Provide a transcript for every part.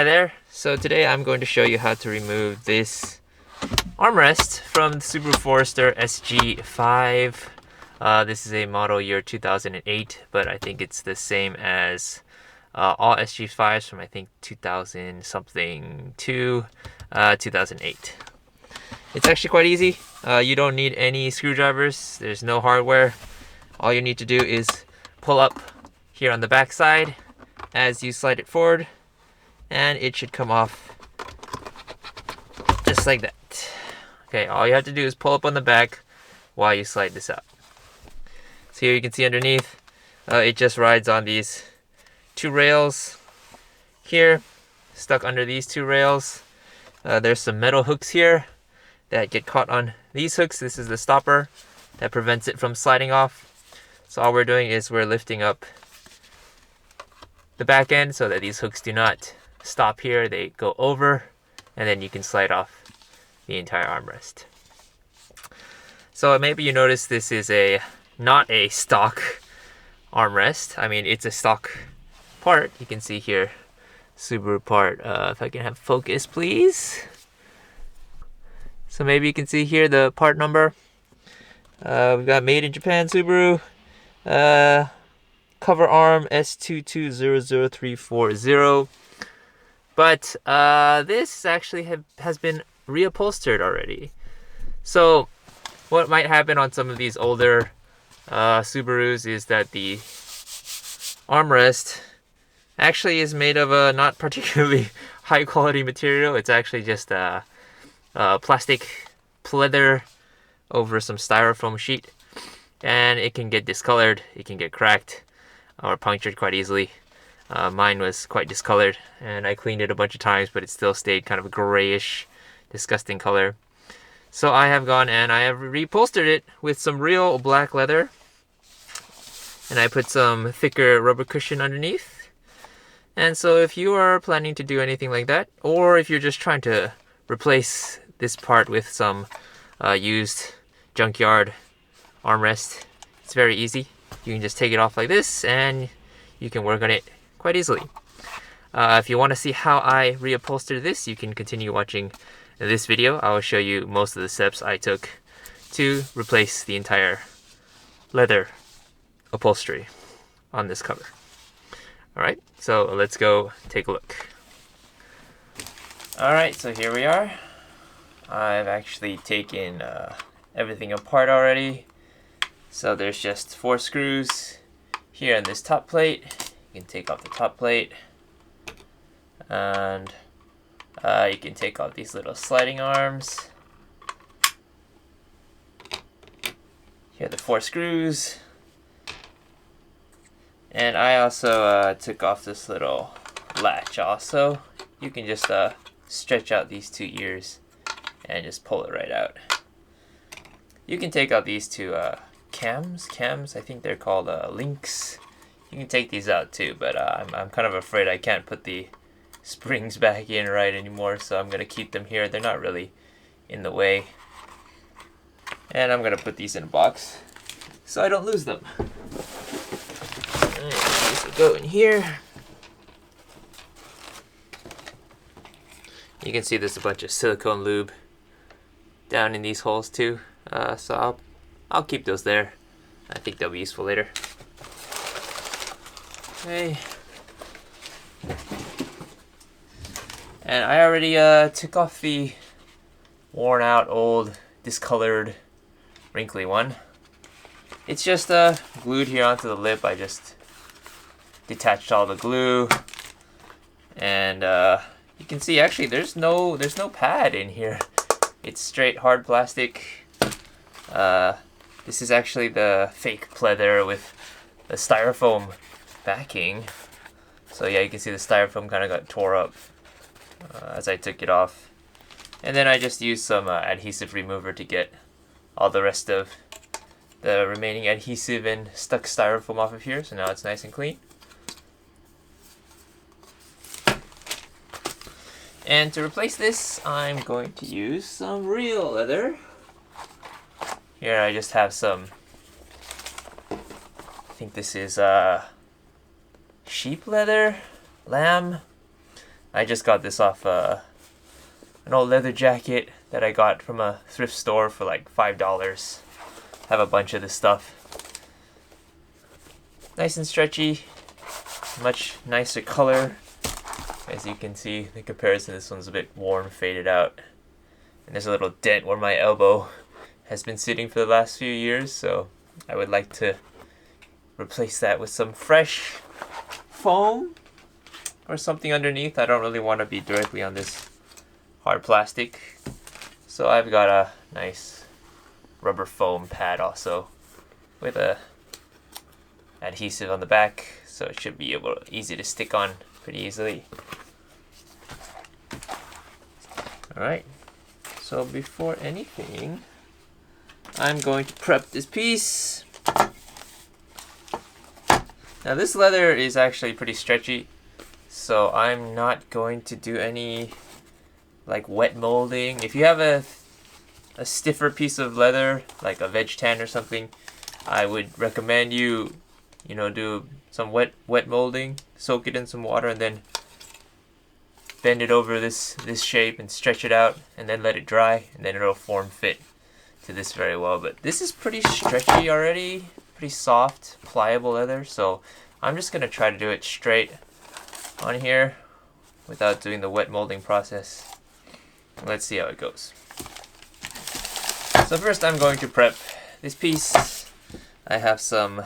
Hi there. So today I'm going to show you how to remove this armrest from the Subaru Forester SG5. This is a model year 2008, but I think it's the same as all SG5s from I think 2000 something to 2008. It's actually quite easy. You don't need any screwdrivers. There's no hardware. All you need to do is pull up here on the back side as you slide it forward, and it should come off just like that. Okay, all you have to do is pull up on the back while you slide this out. So here you can see underneath, it just rides on these two rails here, stuck under these two rails. There's some metal hooks here that get caught on these hooks. This is the stopper that prevents it from sliding off. So all we're doing is we're lifting up the back end so that these hooks do not stop here. They go over, and then you can slide off the entire armrest. So maybe you notice this is not a stock armrest. I mean, it's a stock part. You can see here, Subaru part. If I can have focus, please. So maybe you can see here the part number. We've got made in Japan Subaru. Cover arm S2200340. But this actually has been reupholstered already. So what might happen on some of these older Subarus is that the armrest actually is made of a not particularly high quality material. It's actually just a plastic pleather over some styrofoam sheet, and it can get discolored, it can get cracked or punctured quite easily. Mine was quite discolored, and I cleaned it a bunch of times, but it still stayed kind of a grayish, disgusting color. So I have gone and I have reupholstered it with some real black leather, and I put some thicker rubber cushion underneath. And so if you are planning to do anything like that, or if you're just trying to replace this part with some used junkyard armrest, it's very easy. You can just take it off like this and you can work on it quite easily. If you want to see how I reupholster this, you can continue watching this video. I will show you most of the steps I took to replace the entire leather upholstery on this cover. Alright, so let's go take a look. Alright, so here we are. I've actually taken everything apart already. So there's just 4 screws here on this top plate. You can take off the top plate, and you can take off these little sliding arms. Here are the 4 screws, and I also took off this little latch also. You can just stretch out these 2 ears and just pull it right out. You can take out these 2 cams, I think they're called links. You can take these out too, but I'm kind of afraid I can't put the springs back in right anymore, so I'm gonna keep them here. They're not really in the way, and I'm gonna put these in a box so I don't lose them. Alright, these will go in here. You can see there's a bunch of silicone lube down in these holes too, so I'll keep those there. I think they'll be useful later. Okay. And I already took off the worn out, old, discolored, wrinkly one. It's just glued here onto the lip. I just detached all the glue, and you can see actually there's no pad in here. It's straight hard plastic. This is actually the fake pleather with the styrofoam backing. So yeah, you can see the styrofoam kind of got tore up as I took it off. And then I just used some adhesive remover to get all the rest of the remaining adhesive and stuck styrofoam off of here. So now it's nice and clean. And to replace this, I'm going to use some real leather. Here I just have some, I think this is sheep leather, lamb. I just got this off an old leather jacket that I got from a thrift store for like $5. Have a bunch of this stuff. Nice and stretchy, much nicer color. As you can see, the comparison, this one's a bit worn, faded out. And there's a little dent where my elbow has been sitting for the last few years, so I would like to replace that with some fresh foam or something underneath. I don't really want to be directly on this hard plastic, so I've got a nice rubber foam pad also with a adhesive on the back, so it should be easy to stick on pretty easily. Alright, so before anything, I'm going to prep this piece. Now this leather is actually pretty stretchy, so I'm not going to do any like wet molding. If you have a stiffer piece of leather, like a veg tan or something, I would recommend you do some wet molding, soak it in some water, and then bend it over this shape and stretch it out, and then let it dry, and then it'll form fit to this very well. But this is pretty stretchy already, pretty soft, pliable leather, so I'm just gonna try to do it straight on here without doing the wet molding process. Let's see how it goes. So first I'm going to prep this piece. I have some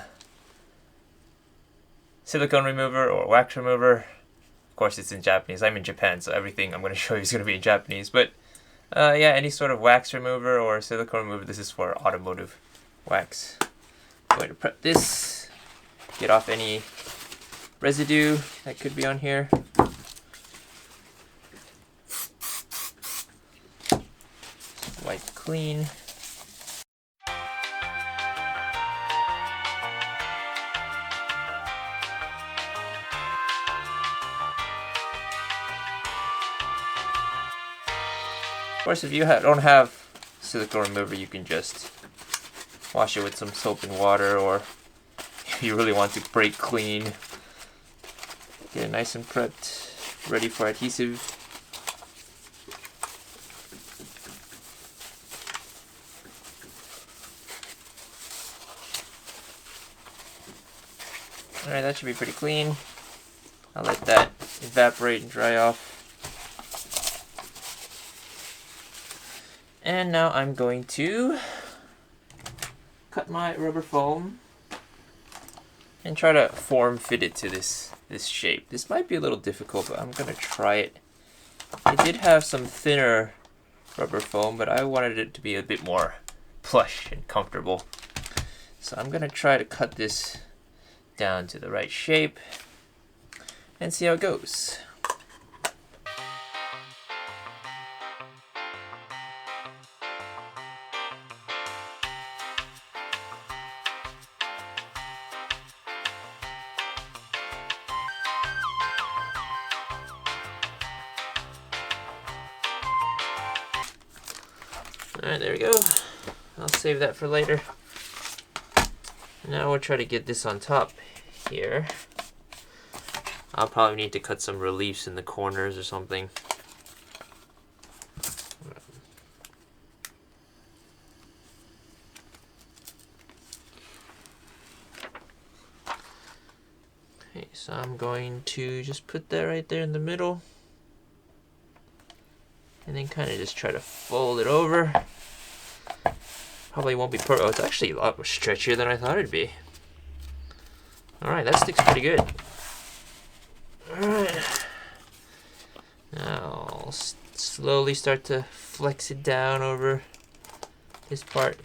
silicone remover or wax remover. Of course it's in Japanese. I'm in Japan, so everything I'm going to show you is going to be in Japanese. But yeah, any sort of wax remover or silicone remover. This is for automotive wax. I'm going to prep this, get off any residue that could be on here. Wipe clean. Of course, if you don't have silicone remover, you can just wash it with some soap and water, or if you really want to break clean, get it nice and prepped, ready for adhesive. Alright, that should be pretty clean. I'll let that evaporate and dry off. And now I'm going to cut my rubber foam and try to form fit it to this shape. This might be a little difficult, but I'm going to try it. It did have some thinner rubber foam, but I wanted it to be a bit more plush and comfortable. So I'm going to try to cut this down to the right shape and see how it goes. Alright, there we go. I'll save that for later. Now we'll try to get this on top here. I'll probably need to cut some reliefs in the corners or something. Okay, so I'm going to just put that right there in the middle. And then kind of just try to fold it over. Probably won't be perfect. Oh, it's actually a lot more stretchier than I thought it'd be. Alright, that sticks pretty good. Alright. Now I'll slowly start to flex it down over this part.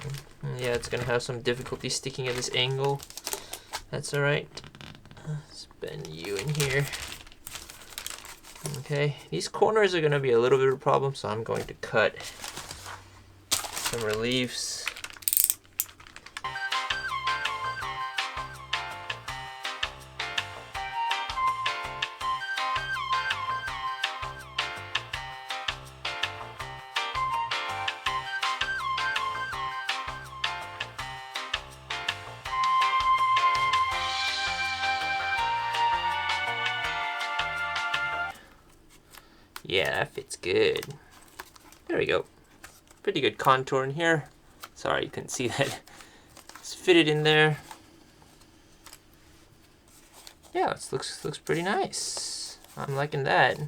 Yeah, it's going to have some difficulty sticking at this angle. That's alright. Let's bend you in here. Okay, these corners are going to be a little bit of a problem, so I'm going to cut some reliefs. Yeah, that fits good. There we go. Pretty good contour in here. Sorry you couldn't see that. It's fitted in there. Yeah, it looks pretty nice. I'm liking that.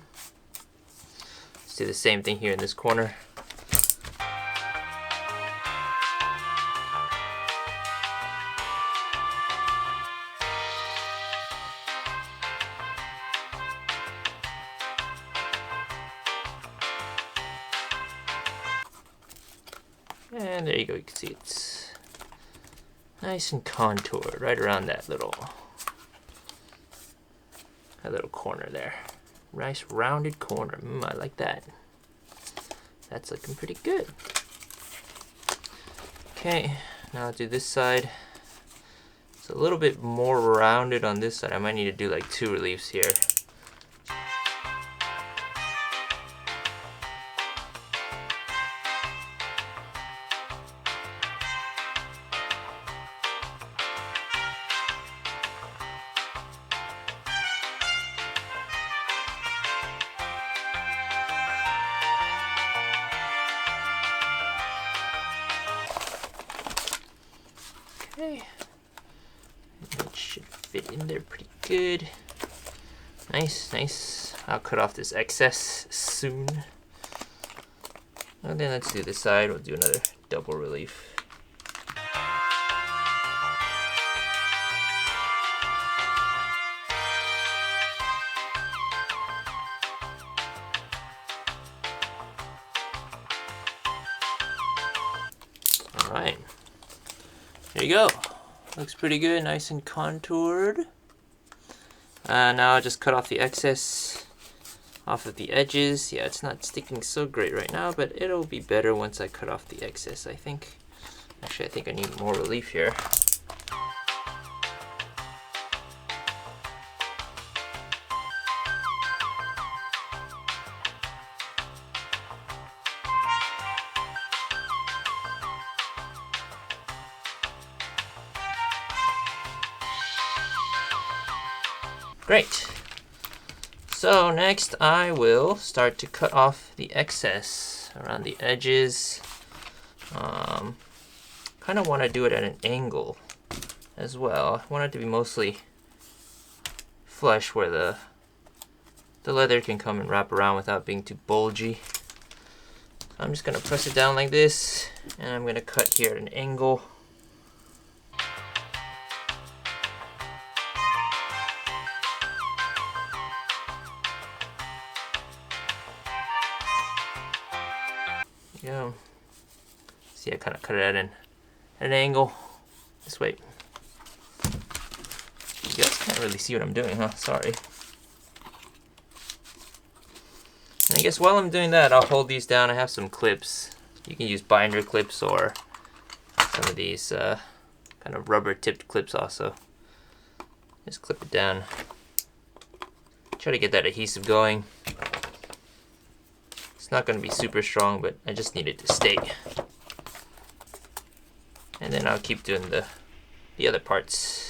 Let's do the same thing here in this corner. And there you go, you can see it's nice and contoured right around that little corner there. Nice rounded corner. I like that. That's looking pretty good. Okay, now I'll do this side. It's a little bit more rounded on this side. I might need to do like 2 reliefs here. Okay, it should fit in there pretty good. Nice, nice. I'll cut off this excess soon. And then let's do this side. We'll do another double relief. All right. There you go. Looks pretty good, nice and contoured. Now I'll just cut off the excess off of the edges. Yeah, it's not sticking so great right now, but it'll be better once I cut off the excess, I think. Actually, I think I need more relief here. Great. So next I will start to cut off the excess around the edges. Kind of want to do it at an angle as well. I want it to be mostly flush where the leather can come and wrap around without being too bulgy. I'm just going to press it down like this, and I'm going to cut here at an angle. Go. See, I kind of cut it at an angle. This way. You guys can't really see what I'm doing, huh? Sorry. And I guess while I'm doing that, I'll hold these down. I have some clips. You can use binder clips or some of these kind of rubber tipped clips also. Just clip it down. Try to get that adhesive going. It's not going to be super strong, but I just need it to stay. And then I'll keep doing the other parts.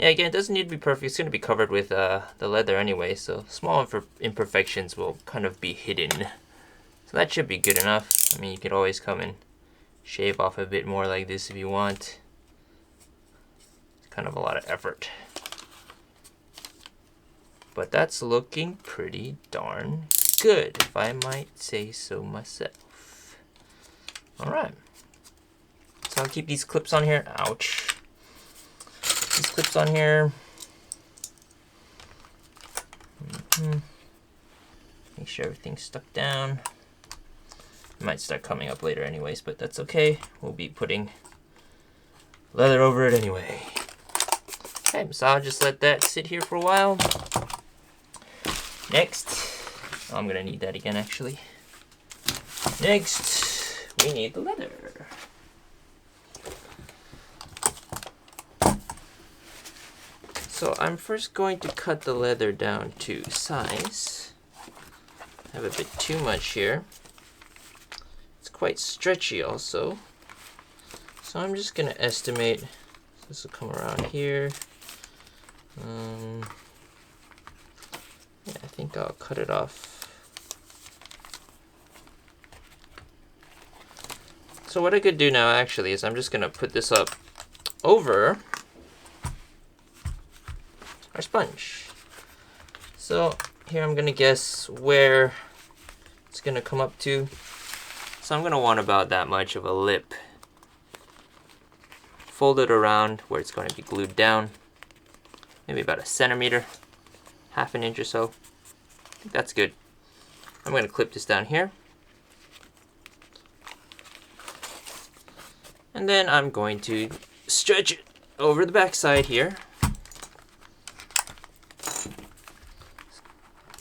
Yeah, again, it doesn't need to be perfect. It's going to be covered with the leather anyway, so small imperfections will kind of be hidden. So that should be good enough. I mean, you could always come and shave off a bit more like this if you want. It's kind of a lot of effort. But that's looking pretty darn good, if I might say so myself. Alright. So I'll keep these clips on here. Ouch. These clips on here. Make sure everything's stuck down. It might start coming up later anyways, but that's okay. We'll be putting leather over it anyway. Okay, so I'll just let that sit here for a while. Next, oh, I'm gonna need that again actually. Next, we need the leather. So I'm first going to cut the leather down to size. I have a bit too much here. It's quite stretchy also. So I'm just gonna estimate, this will come around here. Yeah, I think I'll cut it off. So what I could do now actually is I'm just gonna put this up over our sponge. So here I'm gonna guess where it's gonna come up to. So I'm gonna want about that much of a lip. Fold it around where it's going to be glued down. Maybe about a centimeter, half an inch or so. I think that's good. I'm gonna clip this down here. And then I'm going to stretch it over the back side here.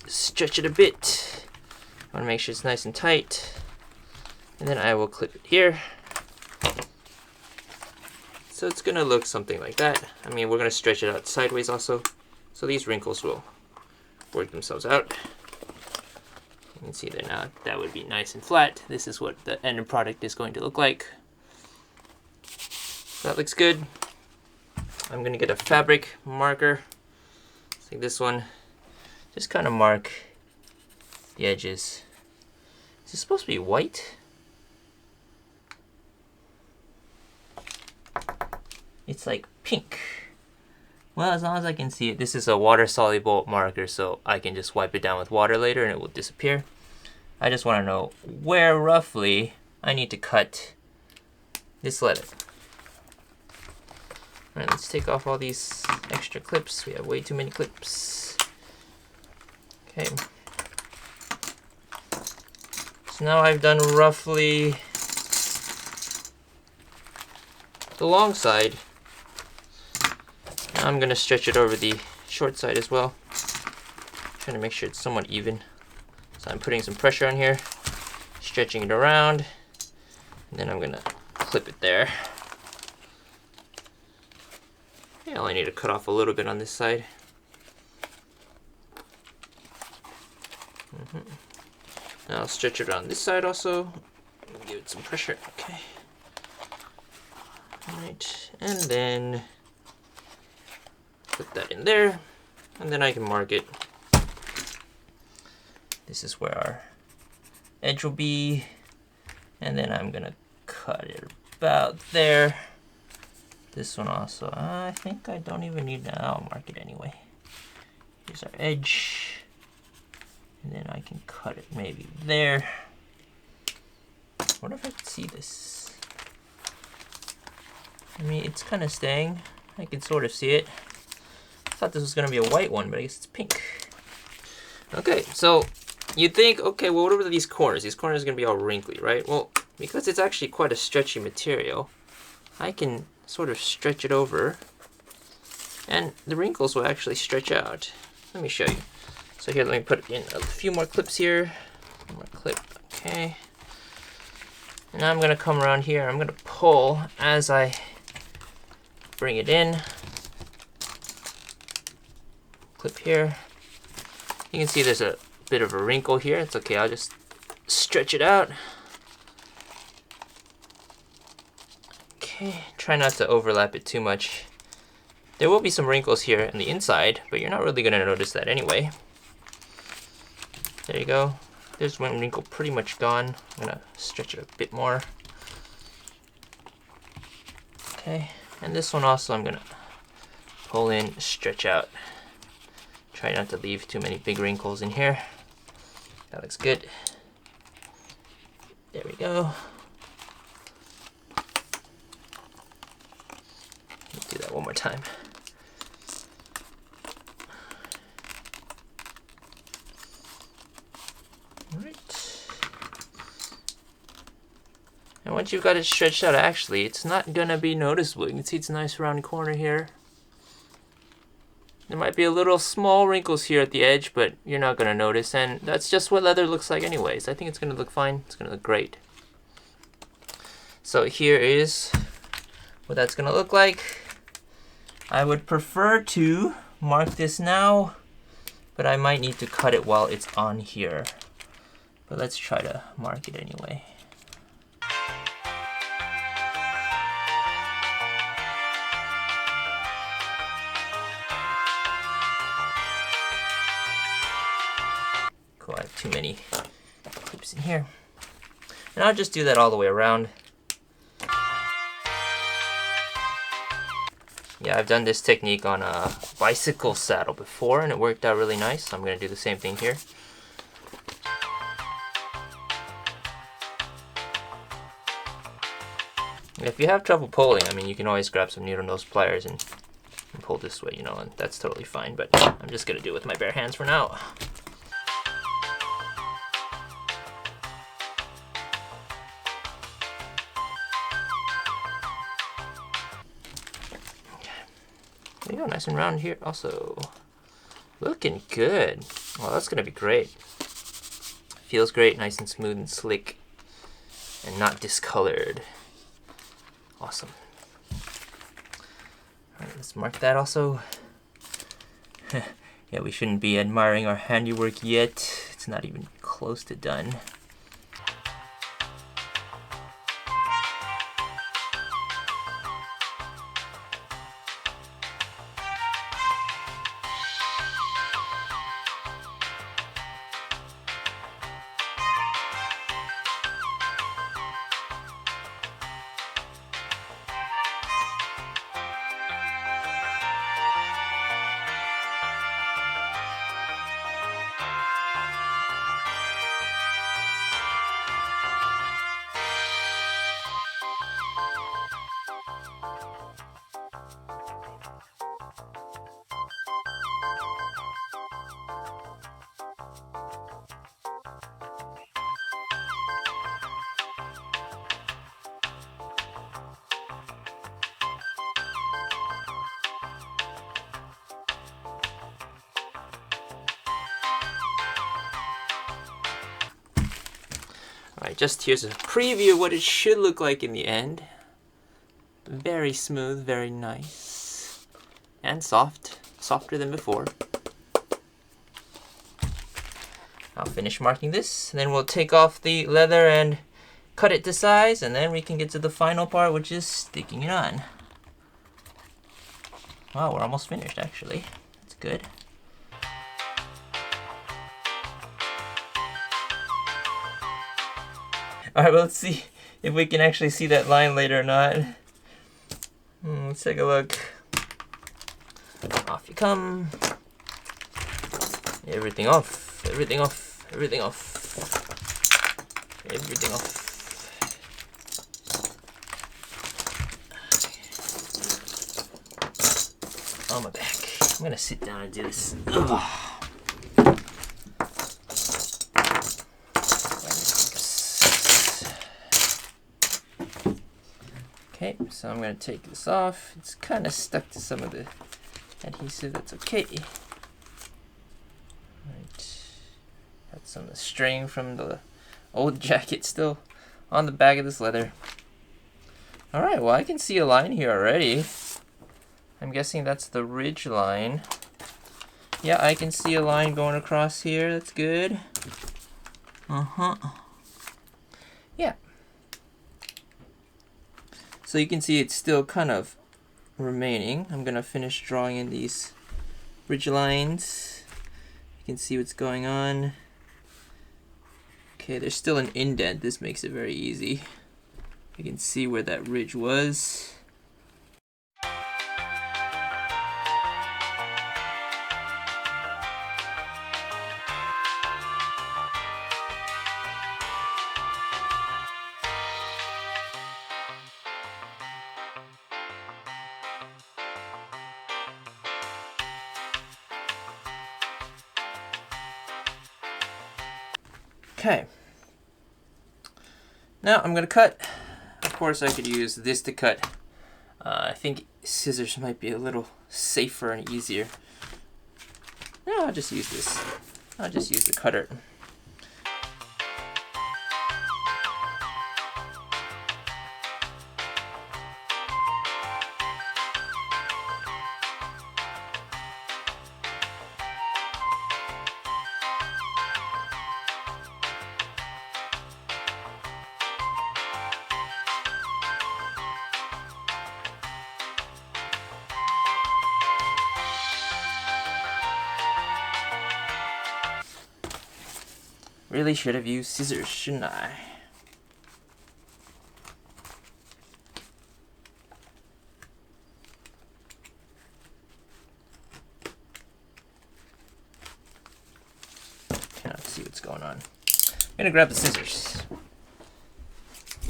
Stretch it a bit. I want to make sure it's nice and tight. And then I will clip it here. So it's going to look something like that. I mean, we're going to stretch it out sideways also. So these wrinkles will work themselves out. You can see there now, that would be nice and flat. This is what the end product is going to look like. That looks good. I'm going to get a fabric marker. Like this one. Just kind of mark the edges. Is this supposed to be white? It's like pink. Well, as long as I can see it, this is a water-soluble marker, so I can just wipe it down with water later and it will disappear. I just want to know where roughly I need to cut this leather. Alright, let's take off all these extra clips. We have way too many clips. Okay. So now I've done roughly the long side. Now I'm going to stretch it over the short side as well. Trying to make sure it's somewhat even. So I'm putting some pressure on here, stretching it around, and then I'm going to clip it there. I only need to cut off a little bit on this side. Now I'll stretch it around this side also. Give it some pressure. Okay. Alright, and then put that in there, and then I can mark it. This is where our edge will be, and then I'm gonna cut it about there. This one also, I think I don't even need that. I'll mark it anyway. Here's our edge. And then I can cut it maybe there. I wonder if I can see this. I mean, it's kind of staying. I can sort of see it. I thought this was going to be a white one, but I guess it's pink. Okay, so you'd think, okay, well, what are these corners? These corners are going to be all wrinkly, right? Well, because it's actually quite a stretchy material, I can sort of stretch it over, and the wrinkles will actually stretch out. Let me show you. So here, let me put in a few more clips here. One more clip, okay. And now I'm gonna come around here. I'm gonna pull as I bring it in. Clip here. You can see there's a bit of a wrinkle here. It's okay, I'll just stretch it out. Okay, try not to overlap it too much. There will be some wrinkles here on the inside, but you're not really going to notice that anyway. There you go. There's one wrinkle pretty much gone. I'm going to stretch it a bit more. Okay, and this one also I'm going to pull in, stretch out. Try not to leave too many big wrinkles in here. That looks good. There we go. Let's do that one more time. Alright. And once you've got it stretched out, actually, it's not gonna be noticeable. You can see it's a nice round corner here. There might be a little small wrinkles here at the edge, but you're not gonna notice, and that's just what leather looks like anyways. I think it's gonna look fine. It's gonna look great. So here is what that's gonna look like. I would prefer to mark this now, but I might need to cut it while it's on here. But let's try to mark it anyway. Cool, I have too many clips in here. And I'll just do that all the way around. Yeah, I've done this technique on a bicycle saddle before and it worked out really nice, so I'm going to do the same thing here. And if you have trouble pulling, I mean, you can always grab some needle nose pliers and pull this way, you know, and that's totally fine, but I'm just going to do it with my bare hands for now. There you go, nice and round here also. Looking good. Well, that's gonna be great. Feels great, nice and smooth and slick, and not discolored. Awesome. Alright, let's mark that also. Yeah, we shouldn't be admiring our handiwork yet. It's not even close to done. Alright, just here's a preview of what it should look like in the end. Very smooth, very nice. And soft. Softer than before. I'll finish marking this, and then we'll take off the leather and cut it to size, and then we can get to the final part, which is sticking it on. Wow, we're almost finished actually. That's good. Alright, well, let's see if we can actually see that line later or not. Let's take a look. Off you come. Everything off, everything off, everything off. Everything off. On my back. I'm gonna sit down and do this. Ugh. Okay, so I'm going to take this off. It's kind of stuck to some of the adhesive. That's okay. Right. Got some of the string from the old jacket still on the back of this leather. Alright, well, I can see a line here already. I'm guessing that's the ridge line. Yeah, I can see a line going across here. That's good. Yeah. So you can see it's still kind of remaining. I'm gonna finish drawing in these ridge lines. You can see what's going on. Okay, there's still an indent. This makes it very easy. You can see where that ridge was. Okay, now I'm gonna cut. Of course I could use this to cut. I think scissors might be a little safer and easier. No, I'll just use this. I'll just use the cutter. Really should have used scissors, shouldn't I? Let's see what's going on. I'm gonna grab the scissors.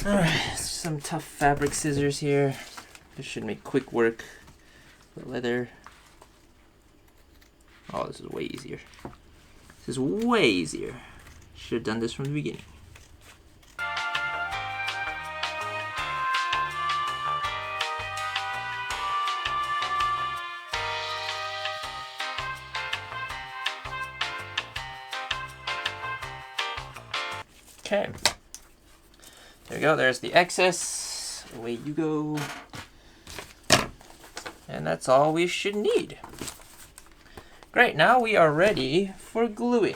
Alright, some tough fabric scissors here. This should make quick work. The leather. Oh, this is way easier. This is way easier. Should have done this from the beginning. Okay. There we go. There's the excess. Away you go. And that's all we should need. Great. Now we are ready for gluing.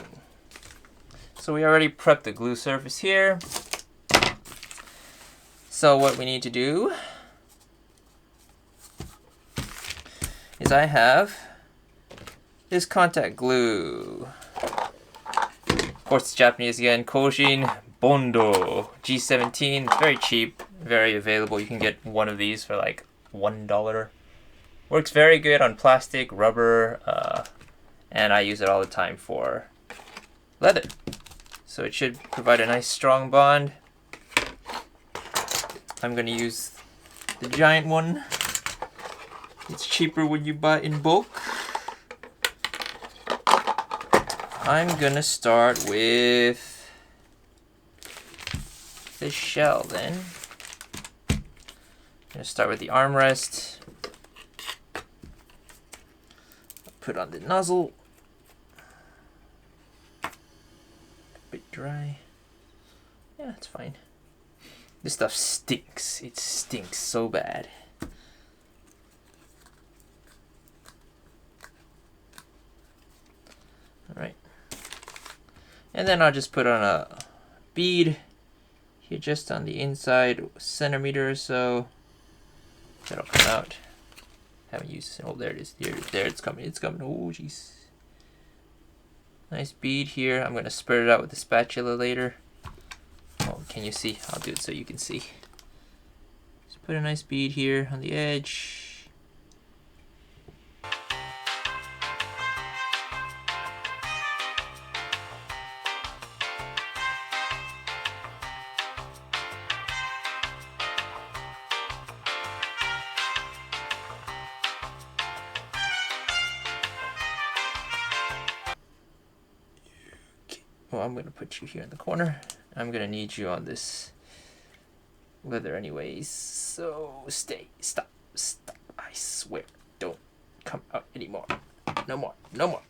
So we already prepped the glue surface here. So what we need to do is I have this contact glue. Of course it's Japanese again, Koshin Bondo G17. It's very cheap, very available. You can get one of these for like $1. Works very good on plastic, rubber, and I use it all the time for leather. So it should provide a nice strong bond. I'm gonna use the giant one. It's cheaper when you buy in bulk. I'm gonna start with the shell then. I'm gonna start with the armrest. Put on the nozzle. Bit dry. Yeah, it's fine. This stuff stinks. It stinks so bad. Alright. And then I'll just put on a bead here just on the inside, a centimeter or so. That'll come out. Haven't used it. Oh, there it is. There it's coming. It's coming. Oh, jeez. Nice bead here. I'm going to spread it out with the spatula later. Oh, can you see? I'll do it so you can see. Just put a nice bead here on the edge. Well, I'm going to put you here in the corner. I'm going to need you on this leather anyways. So stay. Stop. Stop. I swear. Don't come out anymore. No more. No more.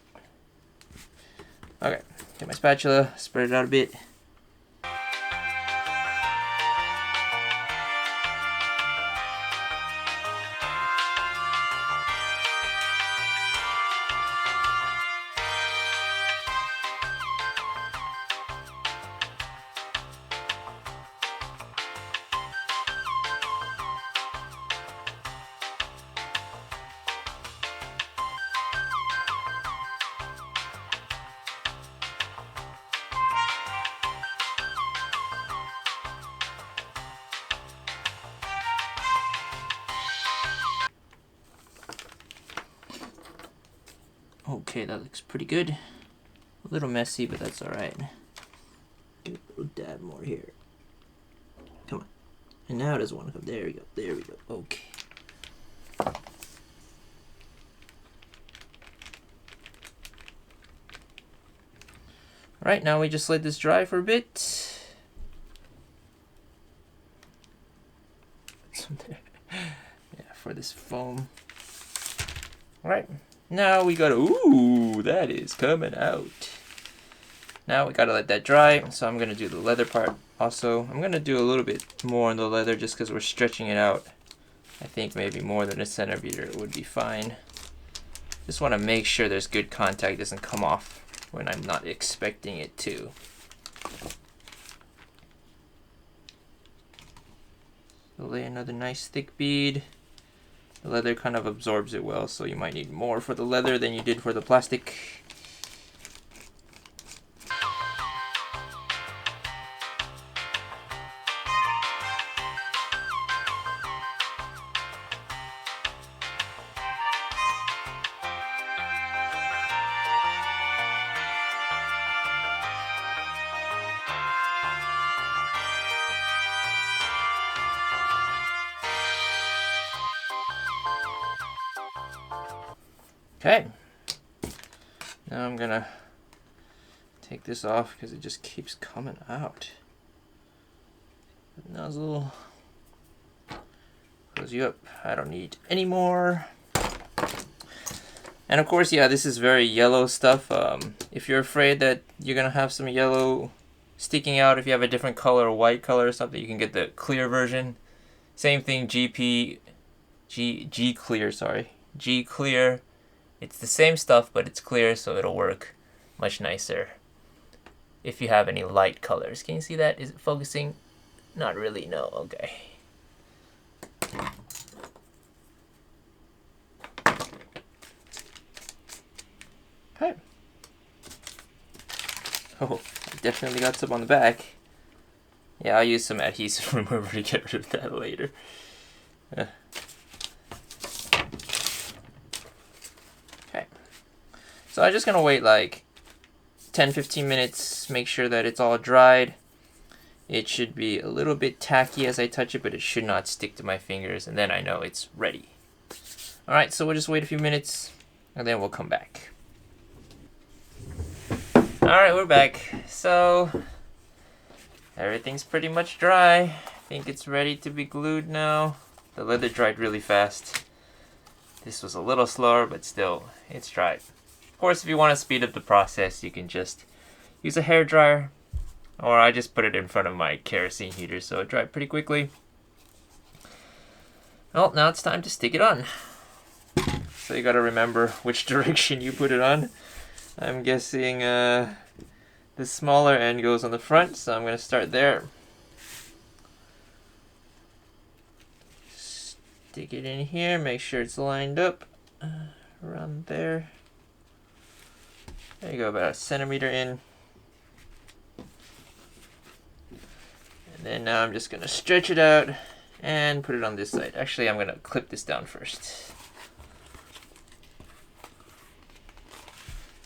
Okay. Get my spatula. Spread it out a bit. Okay, that looks pretty good. A little messy, but that's all right. Give it a little dab more here. Come on. And now it doesn't want to come. There we go. There we go. Okay. Alright, now we just let this dry for a bit. Yeah, for this foam. Alright, now we gotta, ooh, that is coming out. Now we gotta let that dry, so I'm gonna do the leather part also. I'm gonna do a little bit more on the leather just because we're stretching it out. I think maybe more than a centimeter would be fine. Just want to make sure there's good contact, doesn't come off when I'm not expecting it to. So lay another nice thick bead. The leather kind of absorbs it well, so you might need more for the leather than you did for the plastic. Okay, now I'm gonna take this off because it just keeps coming out. The nozzle, close you up. I don't need any more. And of course, yeah, this is very yellow stuff. If you're afraid that you're gonna have some yellow sticking out, if you have a different color, a white color or something, you can get the clear version. Same thing, G clear, sorry, G clear. It's the same stuff, but it's clear, so it'll work much nicer if you have any light colors. Can you see that? Is it focusing? Not really, no, okay. Okay. Oh, definitely got some on the back. Yeah, I'll use some adhesive remover to get rid of that later. So I'm just gonna wait like 10-15 minutes, make sure that it's all dried. It should be a little bit tacky as I touch it, but it should not stick to my fingers, and then I know it's ready. Alright, so we'll just wait a few minutes, and then we'll come back. Alright, we're back. So, everything's pretty much dry. I think it's ready to be glued now. The leather dried really fast. This was a little slower, but still, it's dried. Of course, if you want to speed up the process, you can just use a hair dryer, or I just put it in front of my kerosene heater, so it dried pretty quickly. Well, now it's time to stick it on. So you gotta remember which direction you put it on. I'm guessing the smaller end goes on the front, so I'm gonna start there. Stick it in here, make sure it's lined up around there. There you go, about a centimeter in. And then now I'm just gonna stretch it out and put it on this side. Actually, I'm gonna clip this down first.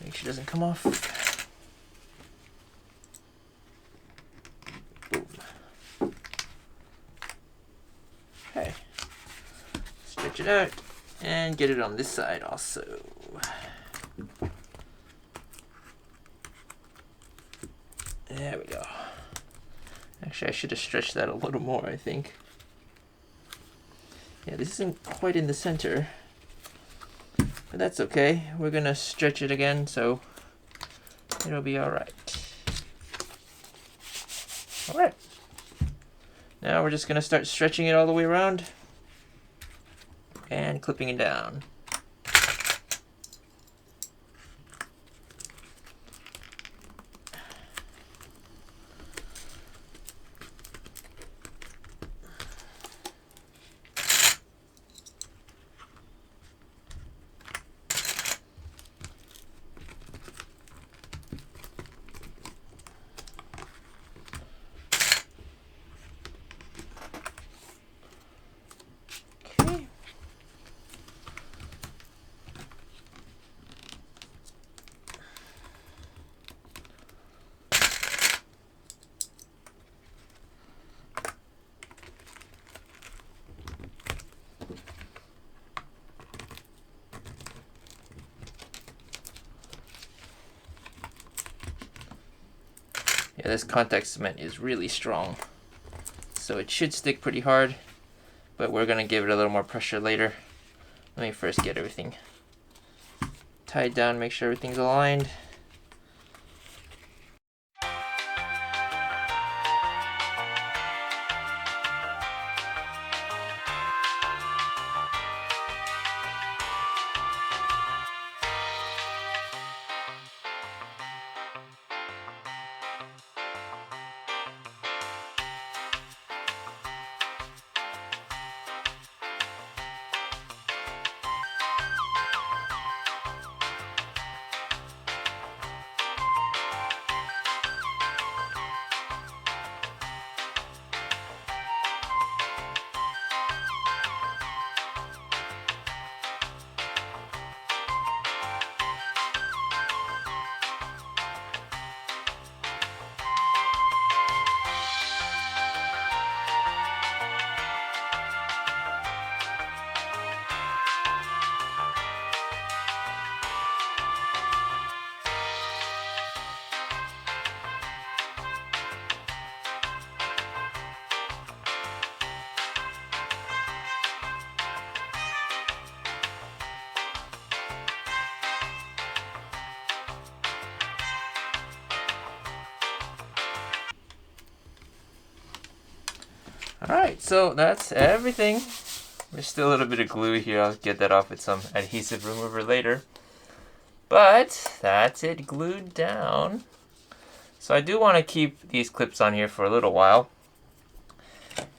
Make sure it doesn't come off. Boom. Okay. Stretch it out and get it on this side also. There we go. Actually, I should have stretched that a little more, I think. Yeah, this isn't quite in the center, but that's okay. We're gonna stretch it again, so it'll be alright. Alright. Now we're just gonna start stretching it all the way around and clipping it down. this contact cement is really strong, so it should stick pretty hard, but we're gonna give it a little more pressure later. Let me first get everything tied down, make sure everything's aligned. Alright, so that's everything. There's still a little bit of glue here. I'll get that off with some adhesive remover later. But that's it glued down. So I do want to keep these clips on here for a little while.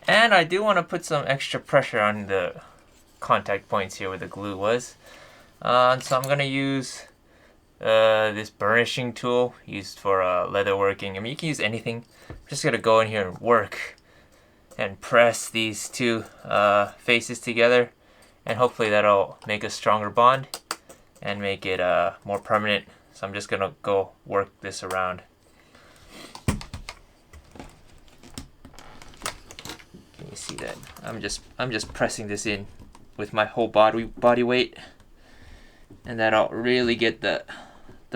And I do want to put some extra pressure on the contact points here where the glue was. So I'm going to use this burnishing tool used for leather working. I mean, you can use anything. I'm just going to go in here and work and press these two faces together, and hopefully that'll make a stronger bond and make it more permanent. So I'm just gonna go work this around. Can you see that? I'm just pressing this in with my whole body weight, and that'll really get the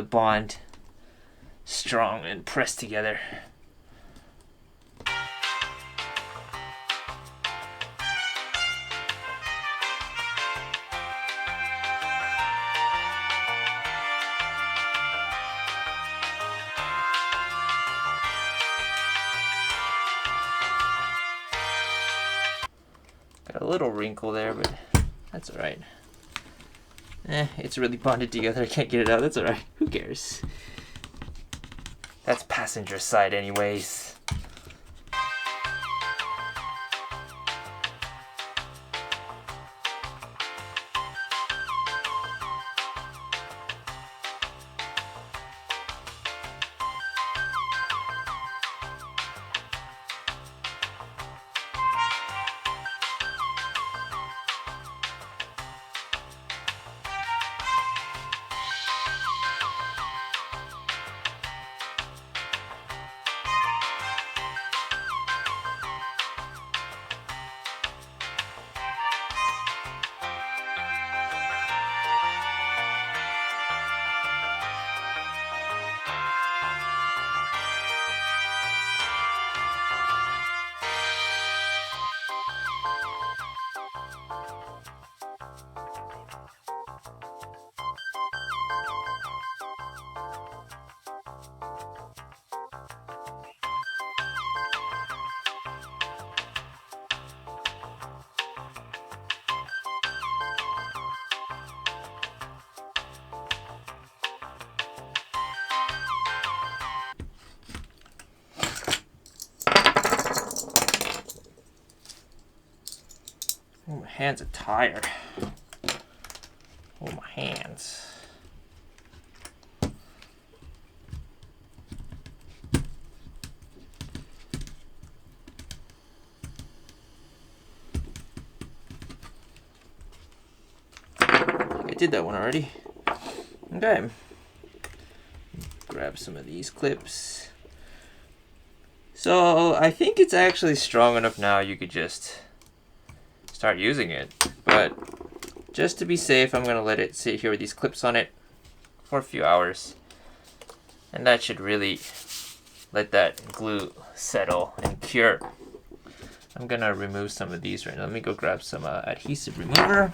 bond strong and pressed together. Got a little wrinkle there, but that's alright. It's really bonded together. I can't get it out. That's alright. Who cares? That's passenger side anyways. Oh, my hands are tired. Oh, my hands. I did that one already. Okay. Grab some of these clips. So I think it's actually strong enough now you could just start using it, but just to be safe, I'm gonna let it sit here with these clips on it for a few hours, and that should really let that glue settle and cure. I'm gonna remove some of these right now. Let me go grab some adhesive remover.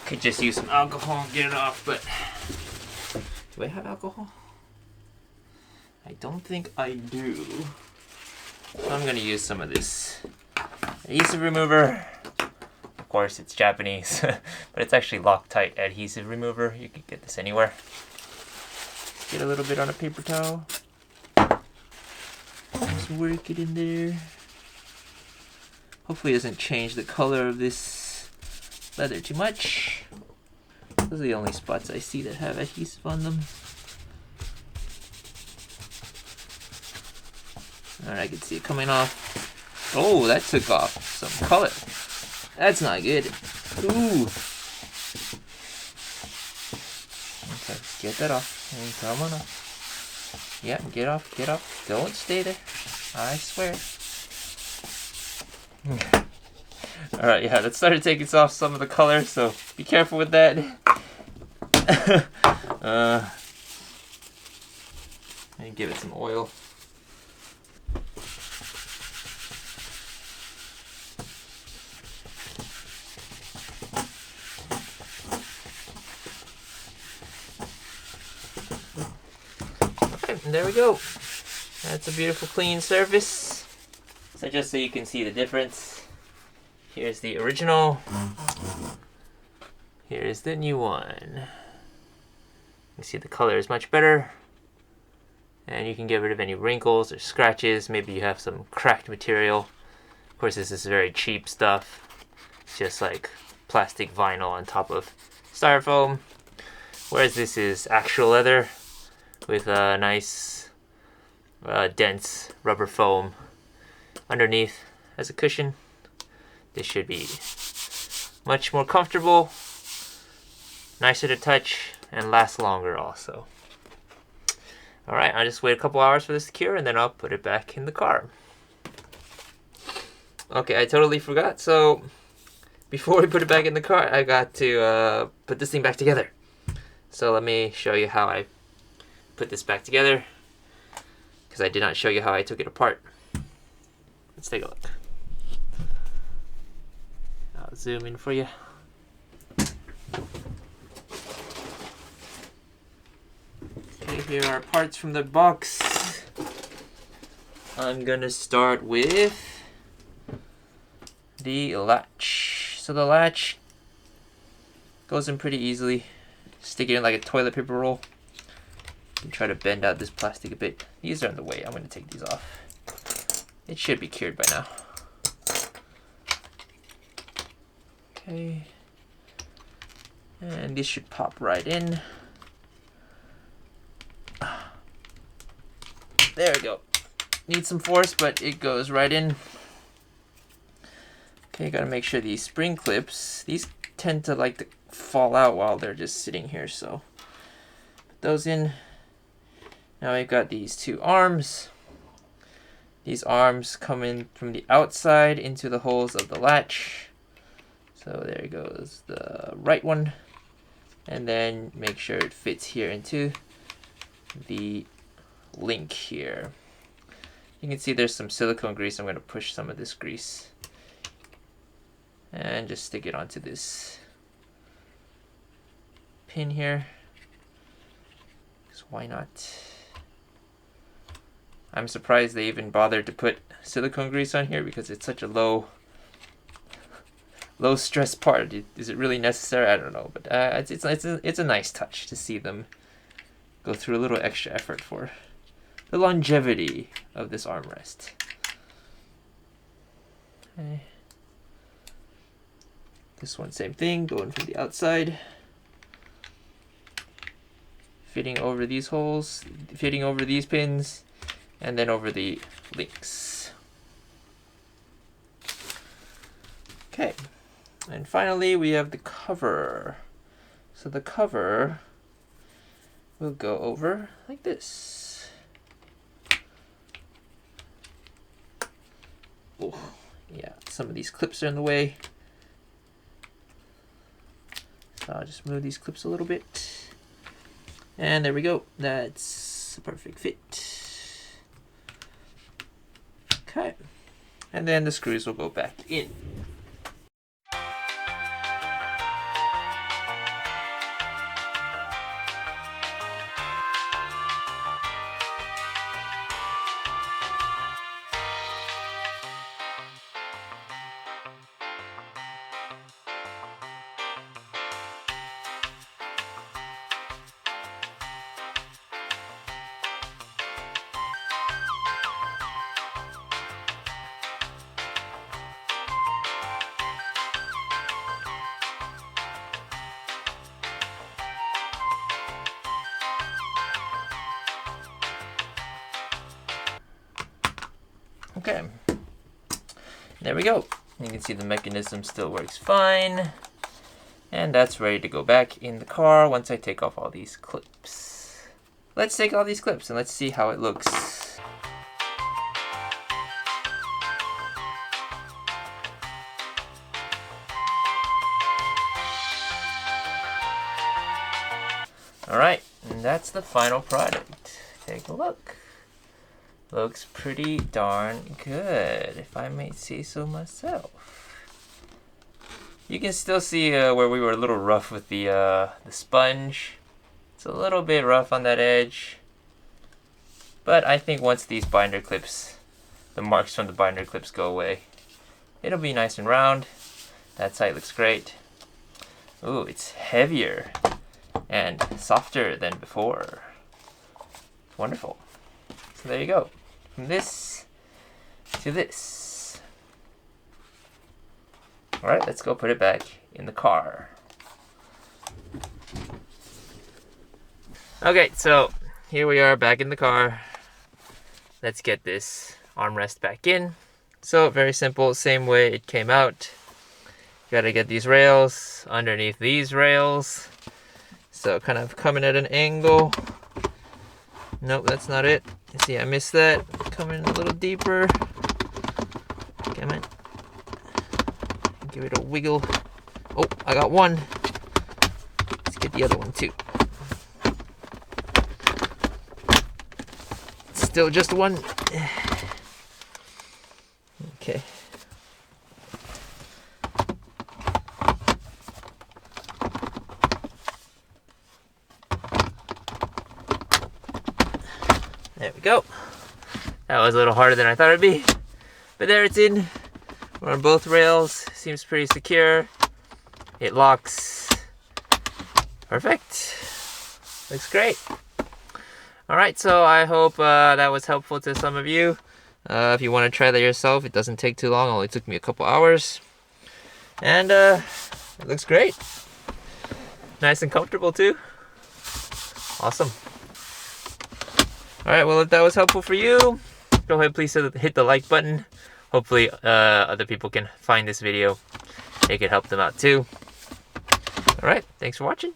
Could just use some alcohol and get it off, but do I have alcohol? I don't think I do. So I'm gonna use some of this adhesive remover. Of course, it's Japanese, but it's actually Loctite adhesive remover. You can get this anywhere. Get a little bit on a paper towel. Just work it in there. Hopefully it doesn't change the color of this leather too much. Those are the only spots I see that have adhesive on them. Alright, I can see it coming off. Oh, that took off some color. That's not good. Ooh. Okay, get that off. And come on off. Yeah, get off, get off. Don't stay there. I swear. Alright, yeah, that started taking off some of the color, so be careful with that. And give it some oil. Okay, and there we go. That's a beautiful clean surface. So just so you can see the difference, here's the original. Here's the new one. You see the color is much better. And you can get rid of any wrinkles or scratches. Maybe you have some cracked material. Of course, this is very cheap stuff. It's just like plastic vinyl on top of styrofoam. Whereas this is actual leather with a nice dense rubber foam underneath as a cushion. This should be much more comfortable, nicer to touch, and last longer also. Alright, I'll just wait a couple hours for this to cure and then I'll put it back in the car. Okay, I totally forgot. So before we put it back in the car, I got to put this thing back together. So let me show you how I put this back together, because I did not show you how I took it apart. Let's take a look. I'll zoom in for you. Okay, here are parts from the box. I'm gonna start with the latch. So the latch goes in pretty easily. Stick it in like a toilet paper roll. And try to bend out this plastic a bit. These are in the way. I'm gonna take these off. It should be cured by now. Okay. And this should pop right in. There we go. Needs some force, but it goes right in. Okay, gotta make sure these spring clips, these tend to like to fall out while they're just sitting here, so put those in. Now we've got these two arms. These arms come in from the outside into the holes of the latch. So there goes the right one. And then make sure it fits here into the link here. You can see there's some silicone grease. I'm going to push some of this grease and just stick it onto this pin here. So why not? I'm surprised they even bothered to put silicone grease on here because it's such a low stress part. Is it really necessary? I don't know, but it's a nice touch to see them go through a little extra effort for the longevity of this armrest. Okay. This one, same thing, going from the outside, fitting over these holes, fitting over these pins, and then over the links. Okay, and finally we have the cover. So the cover will go over like this. Oh, yeah, some of these clips are in the way. So I'll just move these clips a little bit. And there we go. That's a perfect fit. and then the screws will go back in. Okay, there we go. You can see the mechanism still works fine. And that's ready to go back in the car once I take off all these clips. Let's take all these clips and let's see how it looks. Alright, and that's the final product. Take a look. Looks pretty darn good, if I may say so myself. You can still see where we were a little rough with the sponge. It's a little bit rough on that edge. But I think once these binder clips, the marks from the binder clips go away, it'll be nice and round. That side looks great. Ooh, it's heavier and softer than before. Wonderful. So there you go. From this to this. Alright, let's go put it back in the car. Okay, so here we are back in the car. Let's get this armrest back in. So very simple, same way it came out. You gotta get these rails underneath these rails. So kind of coming at an angle. Nope, that's not it. See, I missed that. Coming a little deeper. Come on. Give it a wiggle. Oh, I got one. Let's get the other one too. Still just one. Okay. There we go. That was a little harder than I thought it'd be. But there it's in. We're on both rails. Seems pretty secure. It locks. Perfect. Looks great. Alright, so I hope that was helpful to some of you. If you want to try that yourself, it doesn't take too long. It only took me a couple hours. And it looks great. Nice and comfortable too. Awesome. Alright, well if that was helpful for you, go ahead please hit the like button. Hopefully other people can find this video. It could help them out too. Alright, thanks for watching.